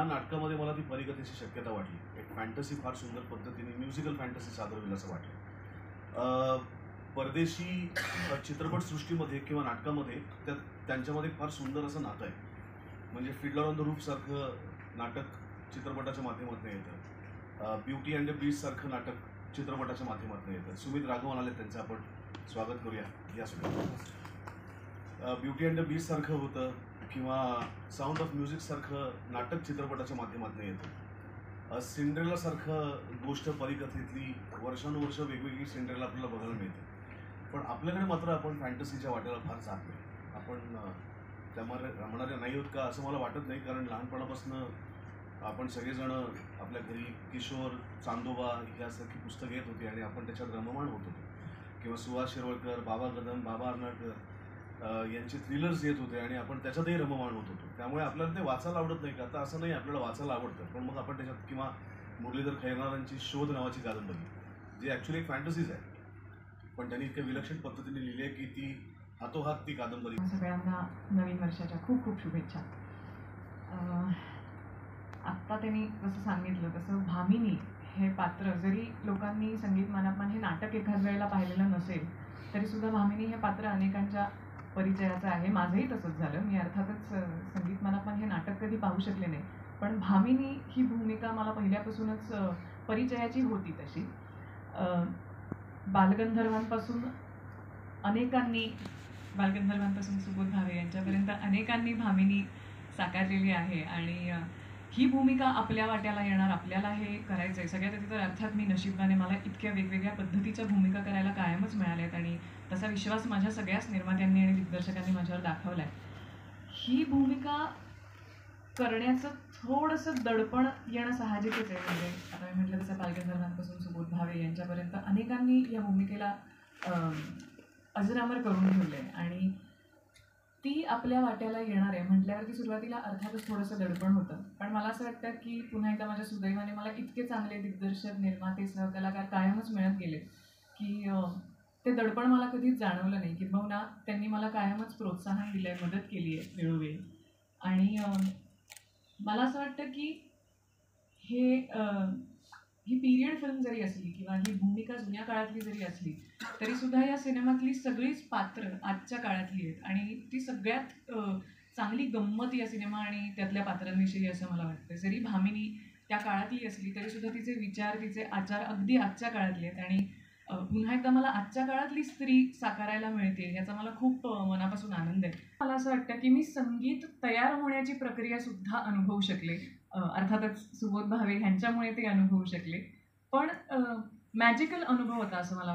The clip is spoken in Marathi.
ह्या नाटकामध्ये मला ती परिकथेची शक्यता वाटली. एक फॅन्टसी फार सुंदर पद्धतीने म्युझिकल फॅन्टसी सादर होईल असं वाटलं. परदेशी चित्रपटसृष्टीमध्ये किंवा नाटकामध्ये त्यांच्यामध्ये फार सुंदर असं नातं आहे. म्हणजे फिडलर ऑन द रूफ सारखं नाटक चित्रपटाच्या माध्यमातून येतं. ब्युटी अँड द बीस्ट सारखं नाटक चित्रपटाच्या माध्यमातून येतं. सुमित राघवन आले, त्यांचं आपण स्वागत करूया या सुद्धा. ब्युटी अँड द बीस्ट सारखं होतं किंवा साऊंड ऑफ म्युझिक सारखं नाटक चित्रपटाच्या माध्यमातून येतं. सिंड्रेला सारखं गोष्ट परिकथेतली वर्षानुवर्ष वेगवेगळी सिंड्रेला आपल्याला बघायला मिळते. पण आपल्याकडे मात्र आपण फॅन्टसीच्या वाट्याला फार जात नाही. आपण त्यामध्ये रमणारे नाही होत का असं मला वाटत नाही, कारण लहानपणापासून आपण सगळेजण आपल्या घरी किशोर, चांदोबा यासारखी पुस्तकं येत होती आणि आपण त्याच्यात रममाण होत होतो. किंवा सुहास शिरवळकर, बाबा कदम, बाबा अर्नाळकर यांचे थ्रिलर्स येत होते आणि आपण त्याच्यातही रममाण होत होतो. त्यामुळे आपल्याला ते वाचायला आवडत नाही का? आता असं नाही, आपल्याला वाचायला आवडतं, पण मग आपण त्याच्यात किंवा मुरलीधर खैरनारांची शोध नावाची कादंबरी, जी ॲक्च्युली एक फॅन्टसीज आहे, पण त्यांनी इतक्या विलक्षण पद्धतीने लिहिली आहे की ती हातोहात ती कादंबरी. सगळ्यांना नवीन वर्षाच्या खूप खूप शुभेच्छा. आत्ता त्यांनी जसं सांगितलं तसं भामिनी हे पात्र जरी लोकांनी संगीत मानापमान हे नाटक एखाद वेळेला पाहिलेलं नसेल तरीसुद्धा भामिनी हे पात्र अनेकांच्या परिचयाचं आहे. माझंही तसंच झालं. मी अर्थातच संगीत मानापमान हे नाटक कधी पाहू शकले नाही, पण भामिनी ही भूमिका मला पहिल्यापासूनच परिचयाची होती. तशी बालगंधर्वांपासून सुबोध भावे यांच्यापर्यंत अनेकांनी भामिनी साकारलेली आहे आणि ही भूमिका आपल्या वाट्याला येणार, आपल्याला हे करायचं आहे. सगळ्यात आधी तर अर्थात मी नशिबाने मला इतक्या वेगवेगळ्या पद्धतीच्या भूमिका करायला कायमच मिळाल्या आहेत आणि तसा विश्वास माझ्या सगळ्याच निर्मात्यांनी आणि दिग्दर्शकांनी माझ्यावर दाखवला आहे. ही भूमिका करण्याचं थोडंसं दडपण येणं साहजिकच आहे. म्हणजे आता मी म्हटलं तसं बालगंधर्वांपासून सुबोध भावे यांच्यापर्यंत अनेकांनी या भूमिकेला अजरामर करून ठेवलं आहे आणि ती आपल्या वाट्याला येणार आहे म्हटल्यावरती सुरुवातीला अर्थातच थोडंसं दडपण होतं. पण मला असं वाटतं की पुन्हा एकदा माझ्या सुदैवाने मला इतके चांगले दिग्दर्शक, निर्माते, सहकलाकार कायमच मिळत गेले की ते दडपण मला कधीच जाणवलं नाही. किंबहुना त्यांनी मला कायमच प्रोत्साहन दिलं आहे, मदत केली आहे वेळोवेळी. आणि मला असं वाटतं की ही पिरियड फिल्म जरी असली किंवा ही भूमिका जुन्या काळातली जरी असली तरीसुद्धा या सिनेमातली सगळीच पात्र आजच्या काळातली आहेत आणि ती सगळ्यात चांगली गंमत या सिनेमा आणि त्यातल्या पात्रांविषयी असं मला वाटतं. जरी भामिनी त्या काळातली असली तरीसुद्धा तिचे विचार, तिचे आचार अगदी आजच्या काळातले आहेत आणि पुन्हा एकदा मला आजच्या काळातली स्त्री साकारायला मिळते याचा मला खूप मनापासून आनंद आहे. मला असं वाटतं की मी संगीत तयार होण्याची प्रक्रियासुद्धा अनुभवू शकले. अर्थातच सुबोध भावे ह्यांच्यामुळे ते अनुभवू शकले, पण मॅजिकल अनुभव होता असं मला